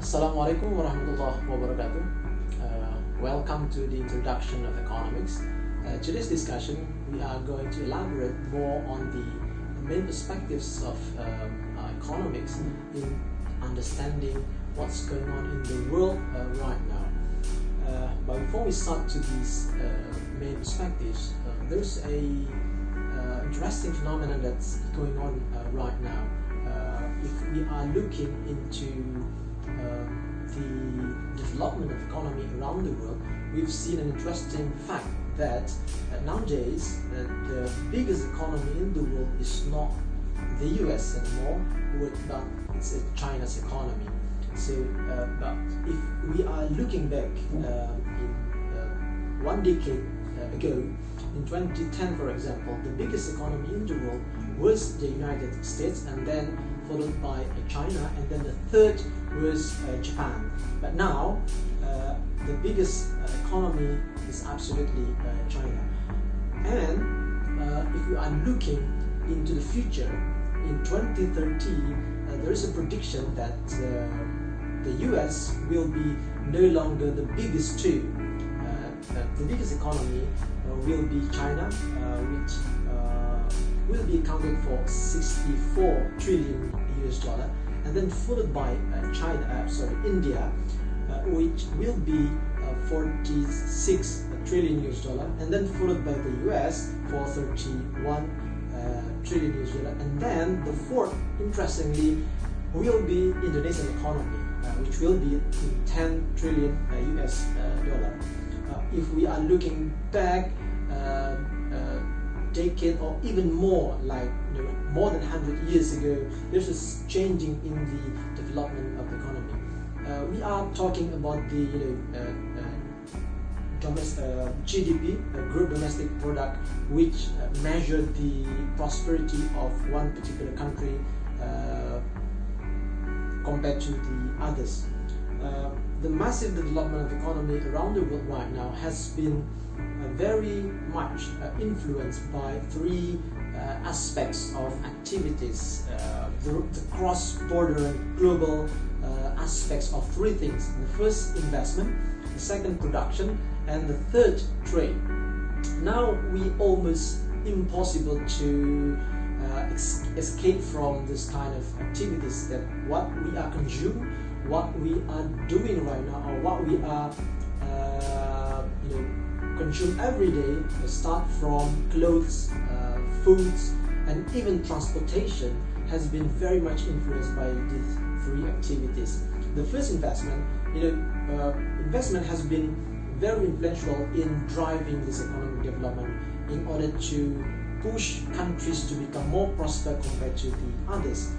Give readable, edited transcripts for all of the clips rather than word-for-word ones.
Assalamualaikum warahmatullahi wabarakatuh. Welcome to the introduction of economics. Today's discussion, we are going to elaborate more on the main perspectives of economics in understanding what's going on in the world right now. But before we start to these main perspectives, there's a interesting phenomenon that's going on right now. If we are looking into the development of economy around the world, we've seen an interesting fact that nowadays the biggest economy in the world is not the US anymore, but it's China's economy. So, but if we are looking back in 1 decade ago, in 2010 for example, the biggest economy in the world was the United States, and then followed by China, and then the third was Japan. But now the biggest economy is absolutely China. And if you are looking into the future, in 2030 there is a prediction that the US will be no longer the biggest two. The biggest economy will be China, which will be accounted for 64 trillion US dollar, and then followed by India, which will be 46 trillion US dollar, and then followed by the US for 31 trillion US dollar, and then the fourth, interestingly, will be Indonesian economy, which will be 10 trillion US dollar. If we are looking back decade or even more, like more than 100 years ago, this is changing in the development of the economy. We are talking about the GDP, Gross Domestic Product, which measure the prosperity of one particular country compared to the others. The massive development of economy around the world right now has been very much influenced by three aspects of activities, the cross-border and global aspects of three things. The first, investment; the second, production; and the third, trade. Now we almost impossible to escape from this kind of activities, that what we are consuming, what we are doing right now, or what we are consume every day, start from clothes, foods, and even transportation, has been very much influenced by these three activities. The first, investment. Investment has been very influential in driving this economic development in order to push countries to become more prosperous compared to the others.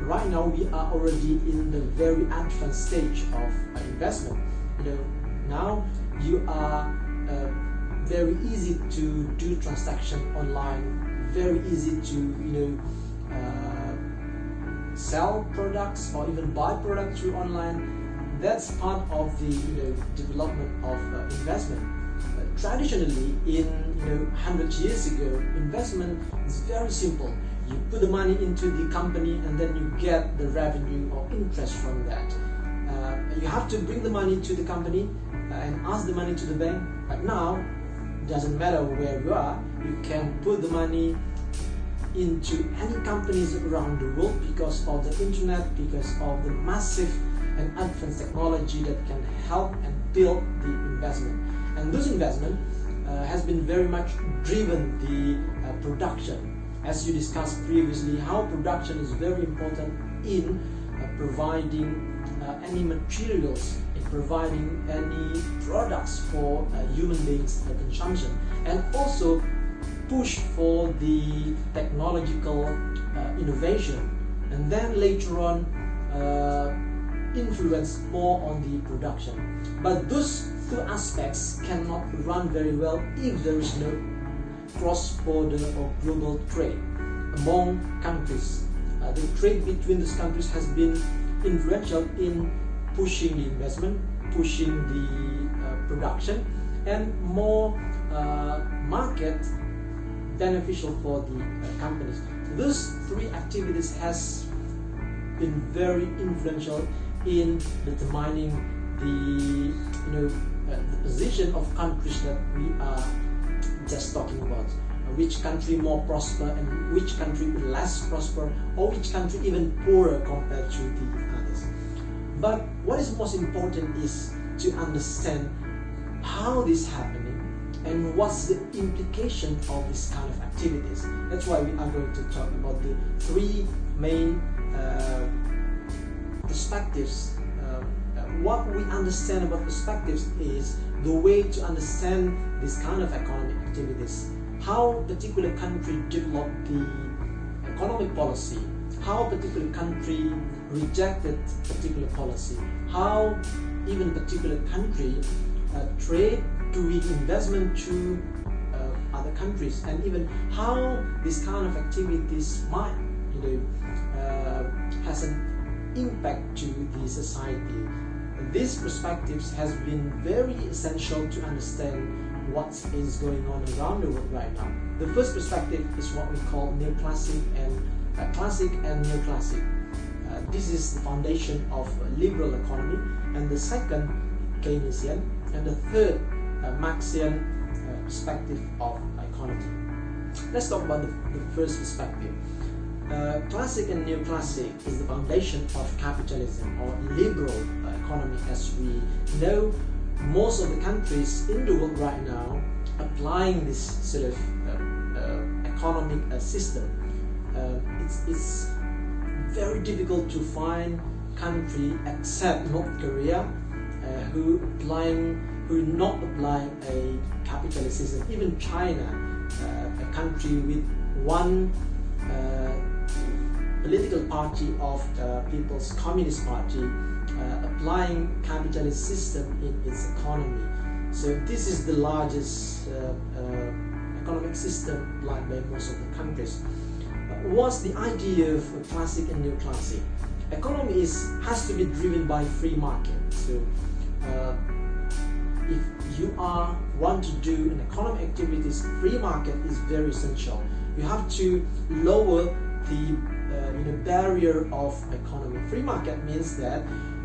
Right now we are already in the very advanced stage of investment. Now you are very easy to do transaction online, very easy to sell products or even buy products through online. That's part of the development of investment. Traditionally, in 100 years ago, investment is very simple. You put the money into the company and then you get the revenue or interest from that. You have to bring the money to the company and ask the money to the bank. But now, it doesn't matter where you are, you can put the money into any companies around the world because of the internet, because of the massive and advanced technology that can help and build the investment. And this investment has been very much driven the production. As you discussed previously, how production is very important in providing any materials, in providing any products for human beings' consumption, and also push for the technological innovation, and then later on influence more on the production. But those two aspects cannot run very well if there is no cross-border or global trade among countries. The trade between these countries has been influential in pushing the investment, pushing the production, and more market beneficial for the companies. Those three activities has been very influential in determining the position of countries that we are just talking about. Which country more prosper and which country less prosper, or which country even poorer compared to the others. But what is most important is to understand how this is happening and what's the implication of this kind of activities. That's why we are going to talk about the three main perspectives. What we understand about perspectives is the way to understand this kind of economic activities. How a particular country developed the economic policy, how a particular country rejected particular policy, how even a particular country trade doing investment to other countries, and even how this kind of activities might has an impact to the society. These perspectives has been very essential to understand what is going on around the world right now. The first perspective is what we call neoclassic and classic and neoclassic. This is the foundation of liberal economy, and the second Keynesian, and the third Maxian perspective of economy. Let's talk about the first perspective. Classic and neoclassic is the foundation of capitalism or liberal economy, as we know. Most of the countries in the world right now applying this sort of economic system. It's very difficult to find country except North Korea who not applying a capitalist system. Even China, a country with one political party of the People's Communist Party, applying capitalist system in its economy. So this is the largest economic system applied by most of the countries. What's the idea of classic and neoclassic? Economy has to be driven by free market. So if you want to do an economic activities, free market is very essential. You have to lower the barrier of economy. Free market means that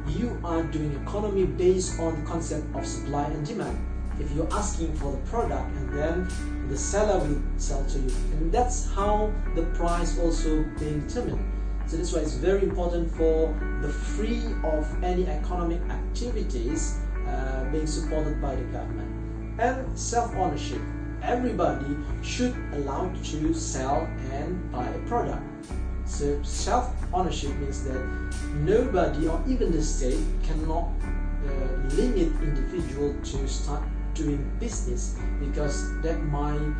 you are doing economy based on the concept of supply and demand. If you're asking for the product, and then the seller will sell to you, and that's how the price also being determined. So that's why it's very important for the free of any economic activities being supported by the government. And self-ownership. Everybody should allow to sell and buy a product. So self-ownership means that nobody or even the state cannot limit individual to start doing business, because that might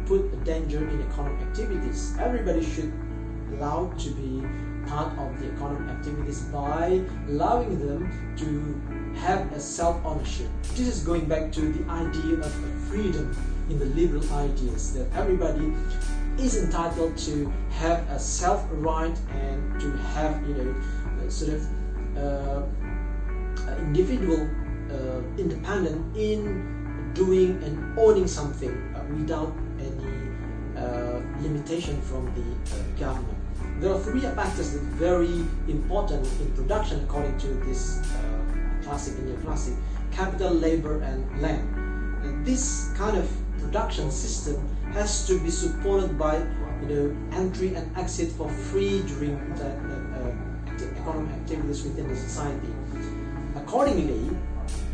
put a danger in economic activities. Everybody should allow to be part of the economic activities by allowing them to have a self-ownership. This is going back to the idea of freedom in the liberal ideas, that everybody is entitled to have a self-right and to have individual independent in doing and owning something without any limitation from the government. There are three factors that are very important in production according to this classic and neoclassic: capital, labor, and land. And this kind of production system has to be supported by entry and exit for free during the economic activities within the society. Accordingly,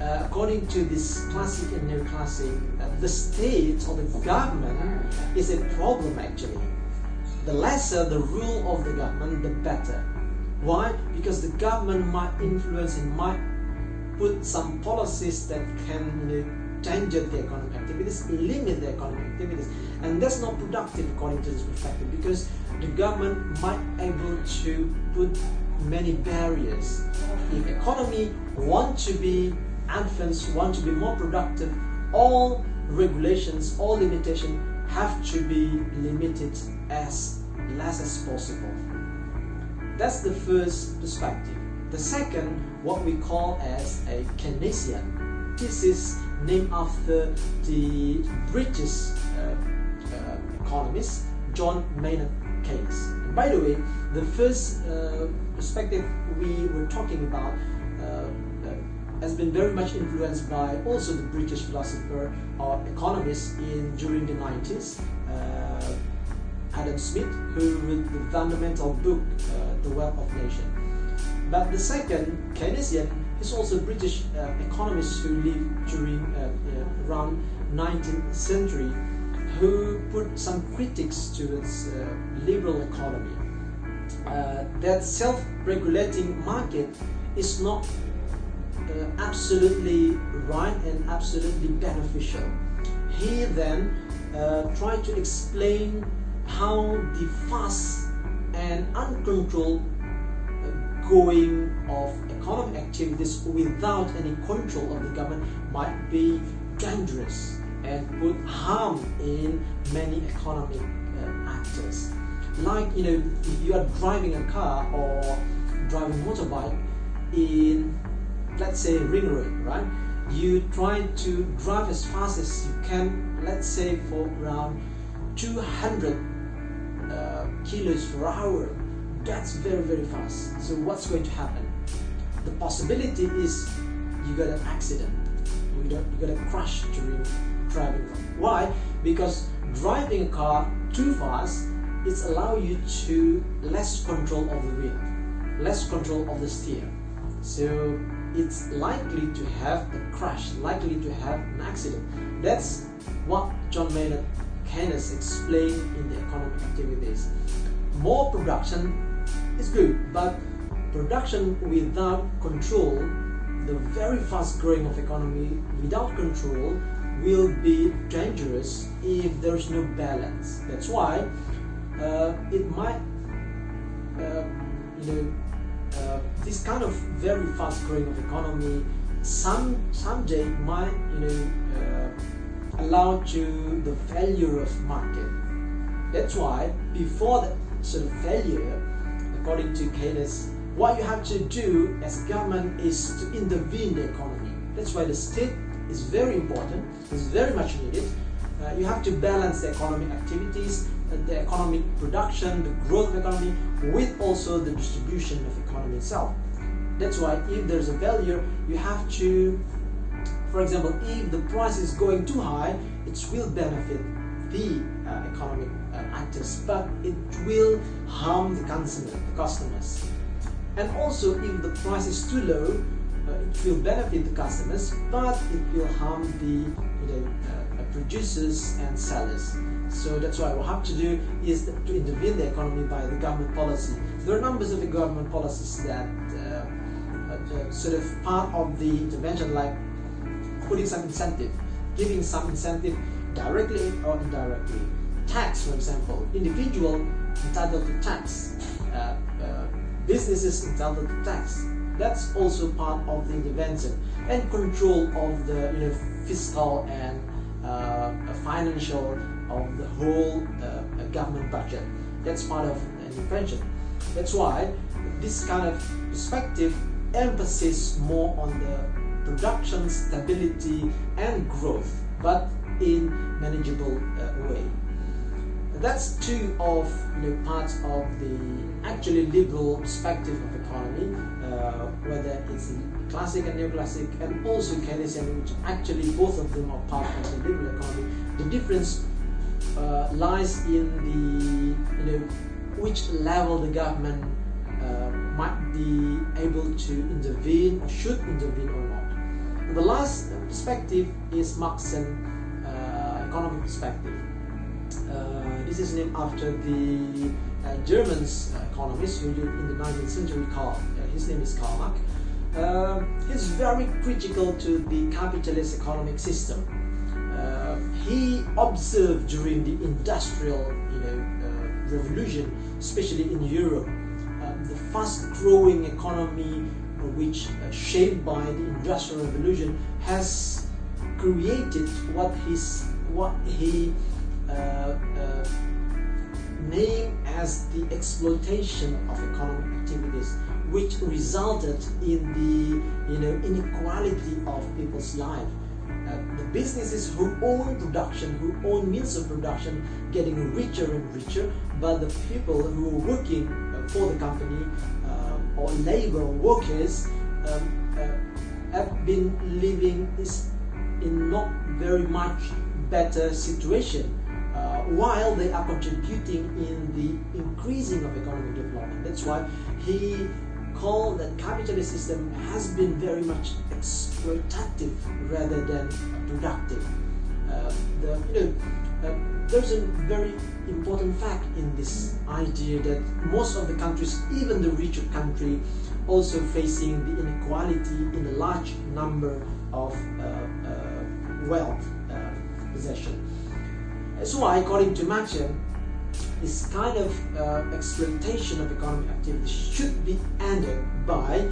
according to this classic and neoclassic, the state or the government is a problem actually. The lesser the rule of the government, the better. Why? Because the government might influence and might put some policies that can danger the economic activities, limit the economic activities, and that's not productive according to this perspective, because the government might able to put many barriers. If economy want to be advanced, want to be more productive, all regulations, all limitations have to be limited as less as possible. That's the first perspective. The second, what we call as a Keynesian. This is named after the British economist John Maynard Keynes. And by the way, The first perspective we were talking about has been very much influenced by also the British philosopher or economist during the 90s, Adam Smith, who wrote the fundamental book, The Wealth of Nations. But the second, Keynesian, is also a British economist who lived during around 19th century, who put some critics towards liberal economy. That self-regulating market is not absolutely right and absolutely beneficial. He then tried to explain how the fast and uncontrolled going of economic activities without any control of the government might be dangerous and put harm in many economic actors. Like, if you are driving a car or driving a motorbike in, let's say, ring road, right? You try to drive as fast as you can, let's say for around 200 kilos per hour. That's very, very fast. So what's going to happen? The possibility is you got an accident. You got a crash during driving. Why? Because driving a car too fast, it's allow you to less control of the wheel, less control of the steer. So it's likely to have a crash, likely to have an accident. That's what John Maynard Keynes explained in the economic activities. More production is good, but production without control, the very fast growing of economy without control, will be dangerous if there is no balance. That's why it might, this kind of very fast growing of economy someday might, allow to the failure of market. That's why before that sort of failure, according to Keynes, what you have to do as a government is to intervene the economy. That's why the state is very important, is very much needed. You have to balance the economic activities, the economic production, the growth of economy, with also the distribution of economy itself. That's why if there's a failure, you have to, for example, if the price is going too high, it will benefit the economic actors, but it will harm the consumer, the customers. And also, if the price is too low, it will benefit the customers, but it will harm the producers and sellers. So that's why what we have to do is to intervene the economy by the government policy. There are numbers of the government policies that sort of part of the intervention, like putting some incentive, giving some incentive directly or indirectly. Tax, for example, individual entitled to tax, businesses entitled to tax. That's also part of the intervention, and control of the fiscal and financial of the whole government budget. That's part of intervention. That's why this kind of perspective emphasizes more on the production stability and growth, but in manageable way. That's two of parts of the actually liberal perspective of economy, whether it's classic and neoclassic, and also Keynesian, which actually both of them are part of the liberal economy. The difference lies in the which level the government might be able to intervene or should intervene or not. And the last perspective is Maxim Economy perspective. This is named after the German economist who lived in the 19th century. His name is Karl Marx. He's very critical to the capitalist economic system. He observed during the industrial revolution, especially in Europe, the fast-growing economy which shaped by the industrial revolution has created what he named as the exploitation of economic activities, which resulted in the inequality of people's life. The businesses who own production, who own means of production, getting richer and richer, but the people who are working for the company or labor workers have been living in not very much better situation, while they are contributing in the increasing of economic development. That's why he called that capitalist system has been very much exploitative rather than productive. There's a very important fact in this idea that most of the countries, even the richer country, also facing the inequality in a large number of wealth possession. That's why, according to Maxim, this kind of exploitation of economic activity should be ended by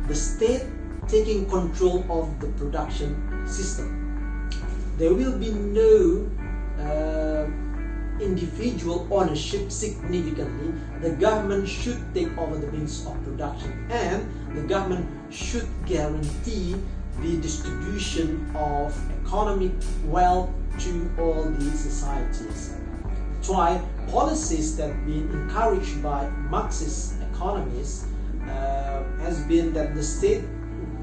the state taking control of the production system. There will be no individual ownership significantly. The government should take over the means of production, and the government should guarantee the distribution of economic wealth to all these societies. That's why policies that have been encouraged by Marxist economists has been that the state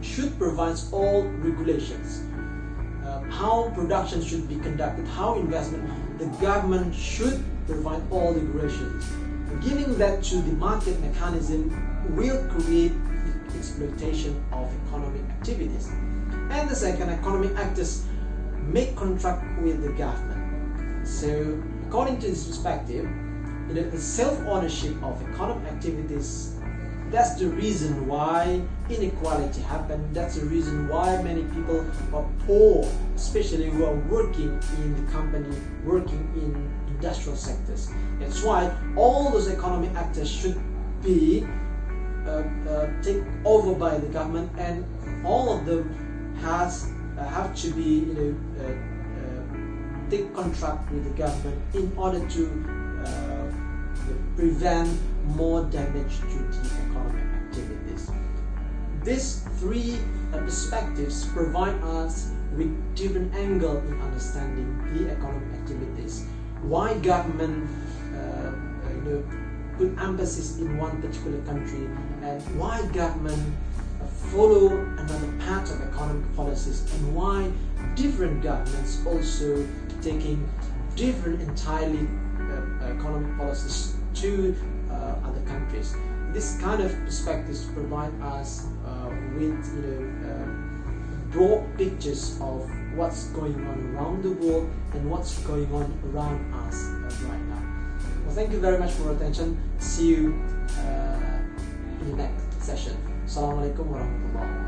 should provide all regulations, how production should be conducted, how investment. The government should provide all the regulations. Giving that to the market mechanism will create the exploitation of economic activities. And the second, economic actors make contract with the government. So, according to this perspective, the self-ownership of economic activities, that's the reason why inequality happened. That's the reason why many people are poor, especially who are working in the company, working in industrial sectors. That's why all those economic actors should be taken over by the government, and all of them have to be take contract with the government in order to prevent more damage to the economic activities. These three perspectives provide us with different angle in understanding the economic activities. Why government put emphasis in one particular country, and why government follow another path of economic policies, and why different governments also taking different entirely economic policies to other countries. This kind of perspectives provide us with broad pictures of what's going on around the world and what's going on around us right now. Well, thank you very much for your attention. See you in the next session. Assalamualaikum warahmatullahi wabarakatuh.